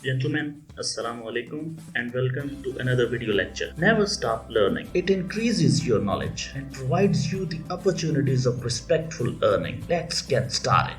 Gentlemen, Assalamu alaikum and welcome to another video lecture. Never stop learning. It increases your knowledge and provides you the opportunities of respectful earning. Let's get started.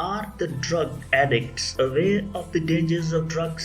Are the drug addicts aware of the dangers of drugs?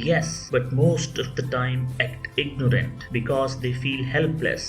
Yes, but most of the time act ignorant because they feel helpless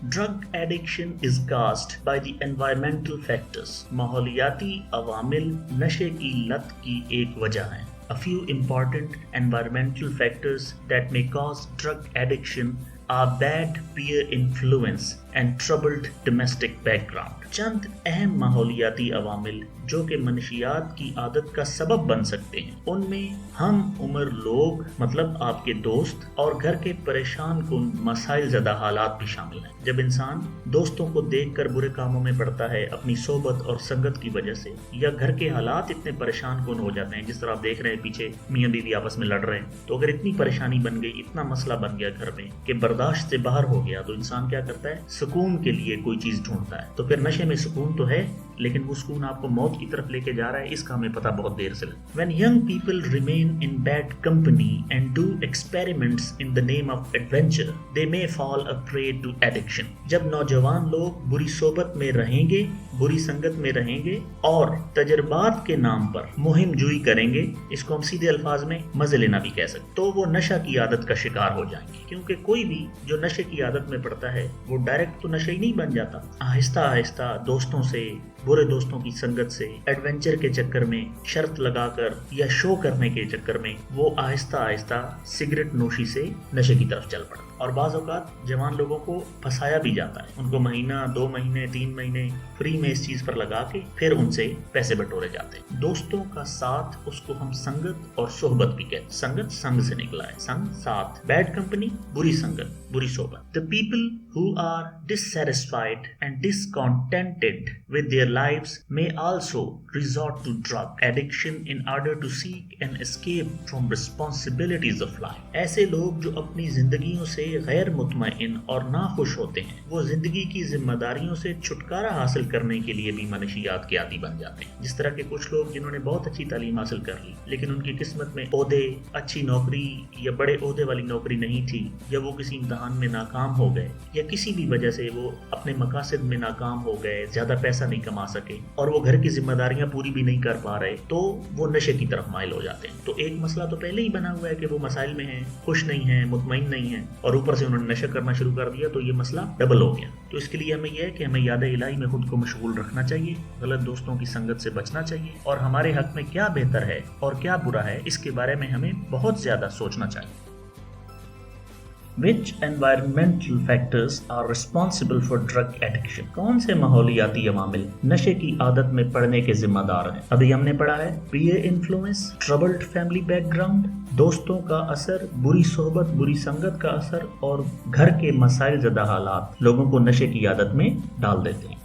Drug addiction is caused by the environmental factors. ماحولیاتی عوامل نشے کی لت کی ایک وجہ ہیں. A few important environmental factors that may cause drug addiction are bad peer influence and troubled domestic background. چند اہم ماحولیاتی عوامل جو کہ منشیات کی عادت کا سبب بن سکتے ہیں، ان میں ہم عمر لوگ مطلب آپ کے دوست اور گھر کے پریشان کن مسائل زدہ حالات بھی شامل ہیں. جب انسان دوستوں کو دیکھ کر برے کاموں میں پڑتا ہے اپنی صحبت اور سنگت کی وجہ سے، یا گھر کے حالات اتنے پریشان کن ہو جاتے ہیں، جس طرح آپ دیکھ رہے ہیں پیچھے میاں بیوی آپس میں لڑ رہے ہیں، تو اگر اتنی پریشانی بن گئی، اتنا مسئلہ بن گیا گھر میں کہ برداشت سے باہر ہو گیا، تو انسان کیا کرتا ہے؟ سکون کے لیے کوئی چیز ڈھونڈتا ہے. تو پھر نشے میں سکون تو ہے، لیکن وہ سکون آپ کو موت کی طرف لے کے جا رہا ہے، اس کا ہمیں پتہ بہت دیر سے لگا. When young people remain in bad company and do experiments in the name of adventure, they may fall a prey to addiction. جب نوجوان لوگ بری صحبت میں رہیں گے، بری سنگت میں رہیں گے اور تجربات کے نام پر مہم جوئی کریں گے، اس کو ہم سیدھے الفاظ میں مزے لینا بھی کہہ سکتے، تو وہ نشہ کی عادت کا شکار ہو جائیں گے. کیونکہ کوئی بھی جو نشے کی عادت میں پڑتا ہے وہ ڈائریکٹ تو نشے ہی نہیں بن جاتا، آہستہ آہستہ دوستوں سے، برے دوستوں کی سنگت سے، ایڈونچر کے چکر میں، شرط لگا کر یا شو کرنے کے چکر میں، وہ آہستہ آہستہ سگریٹ نوشی سے نشے کی طرف چل پڑتا. اور بعض اوقات جوان لوگوں کو پھنسایا بھی جاتا ہے، ان کو مہینہ، 2 مہینے، 3 مہینے فری میں اس چیز پر لگا کے پھر ان سے پیسے بٹورے جاتے ہیں. دوستوں کا ساتھ، اس کو ہم سنگت اور صحبت بھی کہتے ہیں. سنگت سنگ سے نکلا ہے، سنگ ساتھ، بیڈ کمپنی بری سنگت، بری صحبت. The people who are dissatisfied and discontented with their lives may also resort to drug addiction in order to seek an escape from responsibilities of life. ایسے لوگ جو اپنی زندگیوں سے غیر مطمئن اور ناخوش ہوتے ہیں، وہ زندگی کی ذمہ داریوں سے چھٹکارا حاصل کرنے کے لیے بھی منشیات کے عادی بن جاتے ہیں. جس طرح کے کچھ لوگ جنہوں نے بہت اچھی تعلیم حاصل کر لی، لیکن ان کی قسمت میں عہدے، اچھی نوکری یا بڑے عہدے والی نوکری نہیں تھی، یا وہ کسی امتحان میں ناکام ہو گئے، یا کسی بھی وجہ سے وہ اپنے مقاصد میں ناکام ہو گئے، زیادہ پیسہ نہیں کما سکے اور وہ گھر کی ذمہ داریاں پوری بھی نہیں کر پا رہے، تو وہ نشے کی طرف مائل ہو جاتے ہیں. تو ایک مسئلہ تو پہلے ہی بنا ہوا ہے کہ وہ مسائل میں ہیں، خوش نہیں ہیں، مطمئن نہیں ہیں، اور اوپر سے انہوں نے نشہ کرنا شروع کر دیا، تو یہ مسئلہ ڈبل ہو گیا. تو اس کے لیے ہمیں یہ ہے کہ ہمیں یاد الہی میں خود کو مشغول رکھنا چاہیے، غلط دوستوں کی سنگت سے بچنا چاہیے، اور ہمارے حق میں کیا بہتر ہے اور کیا برا ہے اس کے بارے میں ہمیں بہت زیادہ سوچنا چاہیے. Which environmental factors are responsible for drug addiction? کون سے ماحولیاتی عوامل نشے کی عادت میں پڑنے کے ذمہ دار ہیں؟ ابھی ہم نے پڑھا ہے peer influence, troubled family background، دوستوں کا اثر، بری صحبت، بری سنگت کا اثر، اور گھر کے مسائل زدہ حالات لوگوں کو نشے کی عادت میں ڈال دیتے ہیں.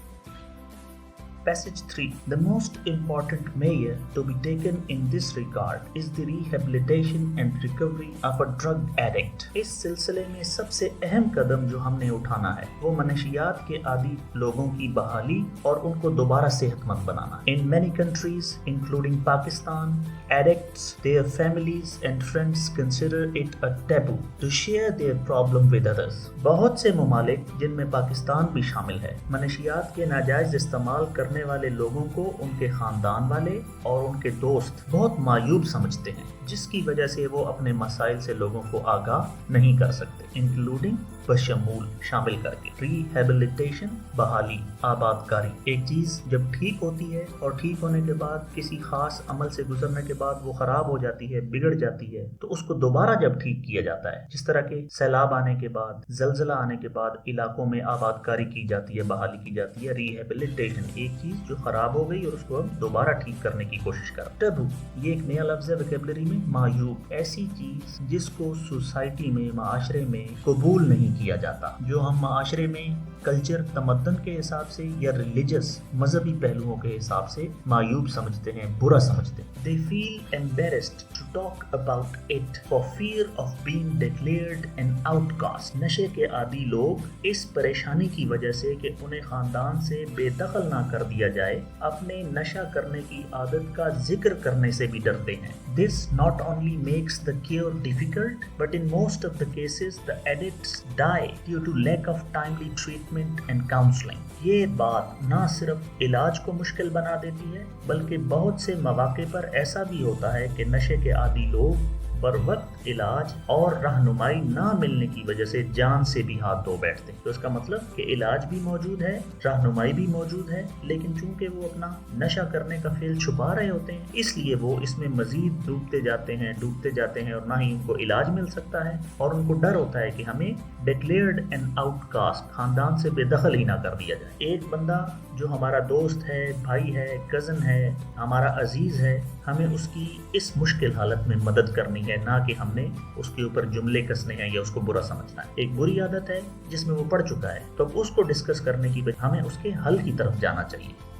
Passage 3. The most important measure to be taken in this regard is the rehabilitation and recovery of a drug addict. اس سلسلے میں سب سے اہم قدم جو ہم نے اٹھانا ہے وہ منشیات کے عادی لوگوں کی بحالی اور ان کو دوبارہ صحت مند بنانا ہے. In many countries, including Pakistan, addicts, their families and friends consider it a taboo to share their problem with others. بہت سے ممالک جن میں پاکستان بھی شامل ہے، منشیات کے ناجائز استعمال کرنے والے لوگوں کو ان کے خاندان والے اور ان کے دوست بہت معیوب سمجھتے ہیں، جس کی وجہ سے وہ اپنے مسائل سے لوگوں کو آگاہ نہیں کر سکتے. انکلوڈنگ بشمول، شامل کر کے. ریہیبلیٹیشن، بحالی، آباد کاری. ایک چیز جب ٹھیک ہوتی ہے اور ٹھیک ہونے کے بعد کسی خاص عمل سے گزرنے کے بعد وہ خراب ہو جاتی ہے، بگڑ جاتی ہے، تو اس کو دوبارہ جب ٹھیک کیا جاتا ہے، جس طرح کہ سیلاب آنے کے بعد، زلزلہ آنے کے بعد علاقوں میں آباد کاری کی جاتی ہے، بحالی کی جاتی ہے. ریہیبلیٹیشن، ایک چیز جو خراب ہو گئی اور اس کو ہم دوبارہ ٹھیک کرنے کی کوشش کریں. ٹیبو، یہ ایک نیا لفظ ہے ویکیبلری میں. معیوب، ایسی چیز جس کو سوسائٹی میں، معاشرے میں قبول نہیں کیا جاتا، جو ہم معاشرے میں کلچر، تمدن کے حساب سے یا ریلیجس، مذہبی پہلوؤں کے حساب سے معیوب سمجھتے ہیں، برا سمجھتے ہیں. They feel embarrassed to talk about it for fear of being declared an outcast. نشے کے عادی لوگ اس پریشانی کی وجہ سے کہ انہیں خاندان سے بے دخل نہ کر دیا جائے، اپنے نشہ کرنے کی عادت کا ذکر کرنے سے بھی ڈرتے ہیں. This not only makes the cure difficult, but in most of the cases the addicts die due to lack of timely treatment and counseling. یہ بات نہ صرف علاج کو مشکل بنا دیتی ہے، بلکہ بہت سے مواقع پر ایسا بھی ہوتا ہے کہ نشے کے عادی لوگ بر وقت علاج اور رہنمائی نہ ملنے کی وجہ سے جان سے بھی ہاتھ دھو بیٹھتے ہیں۔ تو اس کا مطلب کہ علاج بھی موجود ہے، رہنمائی بھی موجود ہے، لیکن چونکہ وہ اپنا نشہ کرنے کا فعل چھپا رہے ہوتے ہیں، اس لیے وہ اس میں مزید ڈوبتے جاتے ہیں اور نہ ہی ان کو علاج مل سکتا ہے، اور ان کو ڈر ہوتا ہے کہ ہمیں ڈکلیئرڈ این آؤٹ کاسٹ، خاندان سے بے دخل ہی نہ کر دیا جائے۔ ایک بندہ جو ہمارا دوست ہے، بھائی ہے، کزن ہے، ہمارا عزیز ہے، ہمیں اس کی اس مشکل حالت میں مدد کرنی ہے، نہ کہ ہم نے اس کے اوپر جملے کسنے ہیں یا اس کو برا سمجھنا ہے۔ ایک بری عادت ہے جس میں وہ پڑ چکا ہے، تو اس کو ڈسکس کرنے کی بجائے ہمیں اس کے حل کی طرف جانا چاہیے۔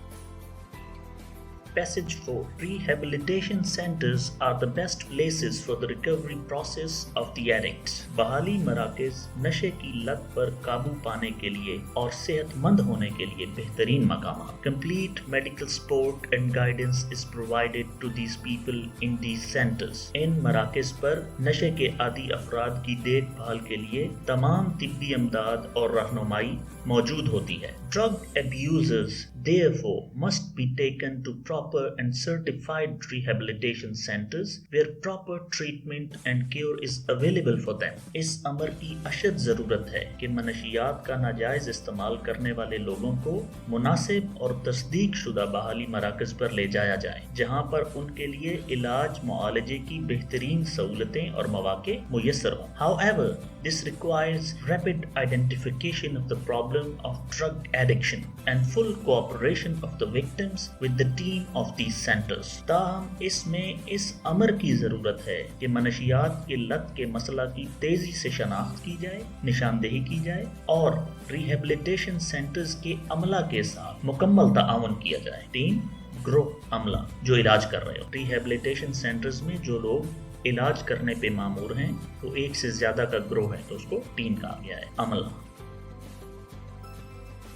Passage 4. Rehabilitation centers are the best places for the recovery process of the addict. بحالی مراکز نشے کی لت پر قابو پانے کے لیے اور صحت مند ہونے کے لیے بہترین مقامات۔ Complete medical support and guidance is provided to these people in these centers. ان مراکز پر نشے کے عادی افراد کی دیکھ بھال کے لیے تمام طبی امداد اور رہنمائی موجود ہوتی ہے۔ Drug abusers therefore must be taken to proper and certified rehabilitation centers where proper treatment and cure is available for them. اس امر کی اشد ضرورت ہے کہ منشیات کا ناجائز استعمال کرنے والے لوگوں کو مناسب اور تصدیق شدہ بحالی مراکز پر لے جایا جائے، جہاں پر ان کے لیے علاج معالجے کی بہترین سہولتیں اور مواقع میسر ہوں۔ However, this requires rapid identification of the problem of drug addiction and full cooperation of the victims with the team of these centers. تاہم اس میں اس امر کی ضرورت ہے کہ منشیات کی لت کے مسئلہ کی تیزی سے شناخت کی جائے، نشاندہی کی جائے اور ریہیبلیٹیشن سینٹرز کے عملہ کے ساتھ مکمل تعاون کیا جائے۔ 3. گروہ عملہ جو علاج کر رہے ہو۔ ریہیبلیٹیشن سینٹرز میں جو لوگ علاج کرنے پہ مامور ہیں وہ ایک سے زیادہ کا گروہ ہے، تو اس کو ٹیم کہا گیا ہے، عملہ۔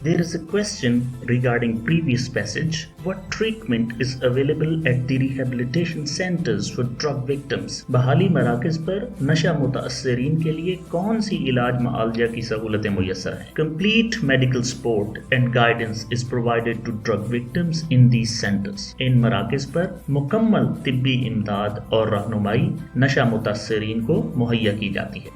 There is a question regarding previous passage. What treatment is available at the rehabilitation centers for drug victims? بحالی مراکز پر نشہ متاثرین کے لیے کون سی علاج معالجہ کی سہولتیں میسر ہیں؟ Complete medical support and guidance is provided to drug victims in these centers. ان مراکز پر مکمل طبی امداد اور رہنمائی نشہ متاثرین کو مہیا کی جاتی ہے۔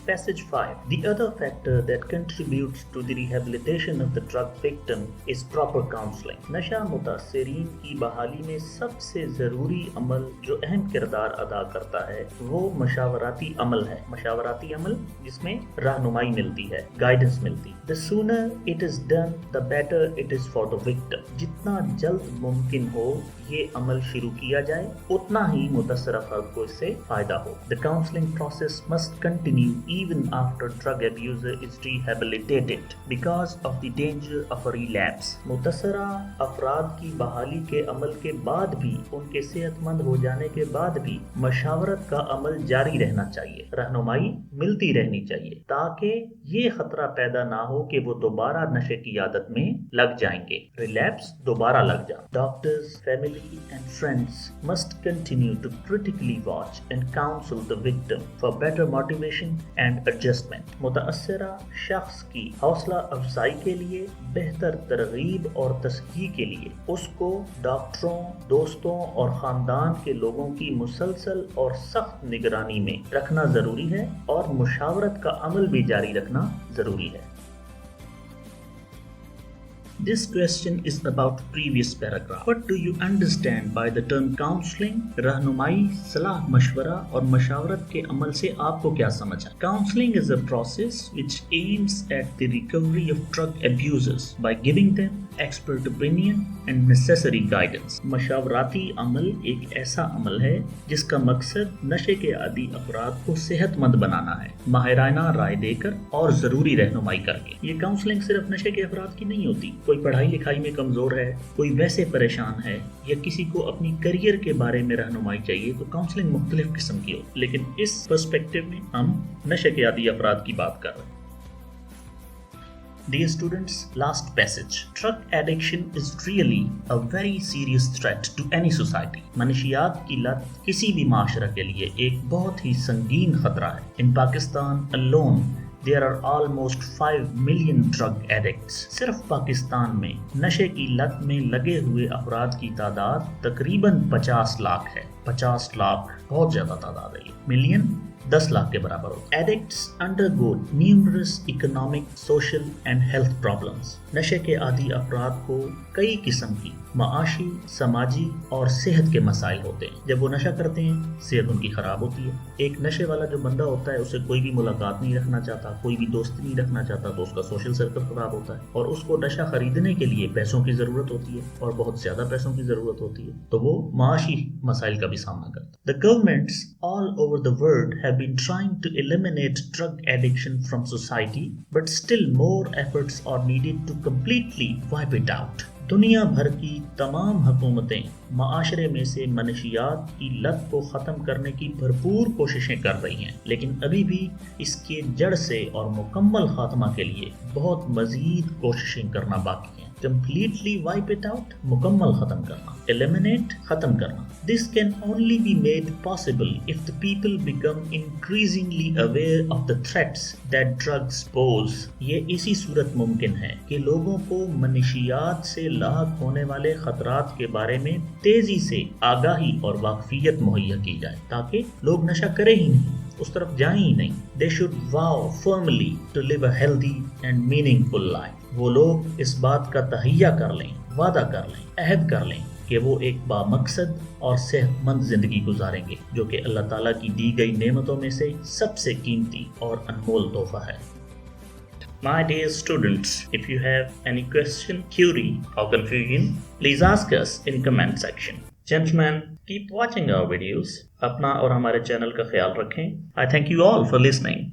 Passage 5. The other factor that contributes to the rehabilitation of the drug victim is proper counseling. نشہ متاثرین کی بحالی میں سب سے ضروری عمل جو اہم کردار ادا کرتا ہے وہ مشاورتی عمل ہے۔ مشاورتی عمل جس میں رہنمائی ملتی ہے، گائیڈنس ملتی ہے۔ The sooner it is done, the better it is for the victim. جتنا جلد ممکن ہو یہ عمل شروع کیا جائے اتنا ہی متاثرہ فرد کو اس سے فائدہ ہو۔ The counseling process must continue even after drug abuser is rehabilitated because of the danger of a relapse. متاثرہ افراد کی بحالی کے عمل کے بعد بھی، ان کے صحت مند ہو جانے کے بعد بھی مشاورت کا عمل جاری رہنا چاہیے، رہنمائی ملتی رہنی چاہیے تاکہ یہ خطرہ پیدا نہ ہو کہ وہ دوبارہ نشے کی عادت میں لگ جائیں گے، ریلیپس دوبارہ لگ جائیں۔ Doctors, family and friends must continue to critically watch and counsel the victim for better motivation and adjustment. متاثرہ شخص کی حوصلہ افزائی کے لیے، بہتر ترغیب اور تصحیح کے لیے اس کو ڈاکٹروں، دوستوں اور خاندان کے لوگوں کی مسلسل اور سخت نگرانی میں رکھنا ضروری ہے اور مشاورت کا عمل بھی جاری رکھنا ضروری ہے۔ This question is about previous paragraph. What do you understand by the term counseling? رہنمائی، صلاح مشورہ اور مشاورت کے عمل سے آپ کو کیا سمجھ آئے؟ Counseling is a process which aims at the recovery of drug abusers by giving them expert opinion and necessary guidance. مشاوراتی عمل ایک ایسا عمل ہے جس کا مقصد نشے کے عادی افراد کو صحت مند بنانا ہے، ماہرانہ رائے دے کر اور ضروری رہنمائی کر کے۔ یہ کاؤنسلنگ صرف نشے کے افراد کی نہیں ہوتی۔ کوئی پڑھائی لکھائی میں کمزور ہے، کوئی ویسے پریشان ہے یا کسی کو اپنی کریئر کے بارے میں رہنمائی چاہیے تو کاؤنسلنگ مختلف قسم کی ہوتی، لیکن اس پرسپیکٹو میں ہم نشے کے عادی افراد کی بات کر رہے ہیں۔ Dear students, last passage. Drug addiction is really a very serious threat to any society. منشیات کی لت کسی بھی معاشرہ کے لیے ایک بہت ہی سنگین خطرہ ہے۔ In Pakistan alone, there are almost 5 million drug addicts. صرف پاکستان میں نشے کی لت میں لگے ہوئے افراد کی تعداد تقریباً 50 لاکھ ہے. 50 لاکھ بہت زیادہ تعداد ہے. ملین 10 لاکھ کے برابر ہوتا ہے. Addicts undergo numerous economic, social and health problems. نشے کے عادی افراد کو کئی قسم کی معاشی، سماجی اور صحت کے مسائل ہوتے ہیں. جب وہ نشہ کرتے ہیں صحت ان کی خراب ہوتی ہے. ایک نشے والا جو بندہ ہوتا ہے اسے کوئی بھی ملاقات نہیں رکھنا چاہتا، کوئی بھی دوستی نہیں رکھنا چاہتا، تو اس کا سوشل سرکل خراب ہوتا ہے اور اس کو نشہ خریدنے کے لیے پیسوں کی ضرورت ہوتی ہے اور بہت زیادہ پیسوں کی ضرورت ہوتی ہے، تو وہ معاشی مسائل کا بھی سامنا کرتا ہے. The governments all over the world have been trying to eliminate drug addiction from society, but still more efforts are needed to completely wipe it out. دنیا بھر کی تمام حکومتیں معاشرے میں سے منشیات کی لت کو ختم کرنے کی بھرپور کوششیں کر رہی ہیں، لیکن ابھی بھی اس کے جڑ سے اور مکمل خاتمہ کے لیے بہت مزید کوششیں کرنا باقی ہیں. Completely wipe it out، مکمل ختم کرنا. Eliminate، ختم کرنا. This can only be made possible if the people become increasingly aware of the threats that drugs pose. یہ اسی صورت ممکن ہے کہ لوگوں کو منشیات سے لاحق ہونے والے خطرات کے بارے میں تیزی سے آگاہی اور واقفیت مہیا کی جائے تاکہ لوگ نشہ کریں ہی نہیں، اس طرف جائیں ہی نہیں. They should vow firmly to live a healthy and meaningful life. وہ لوگ اس بات کا تہیہ کر لیں، وعدہ کر لیں، عہد کر لیں کہ وہ ایک بامقصد اور صحت مند زندگی گزاریں گے، جو کہ اللہ تعالیٰ کی دی گئی نعمتوں میں سے سب سے قیمتی اور انمول تحفہ ہے. My dear students, if you have any question, query or confusion, please ask us in comment section. Gentlemen, keep watching our videos. اپنا اور ہمارے چینل کا خیال رکھیں. I thank you all for listening.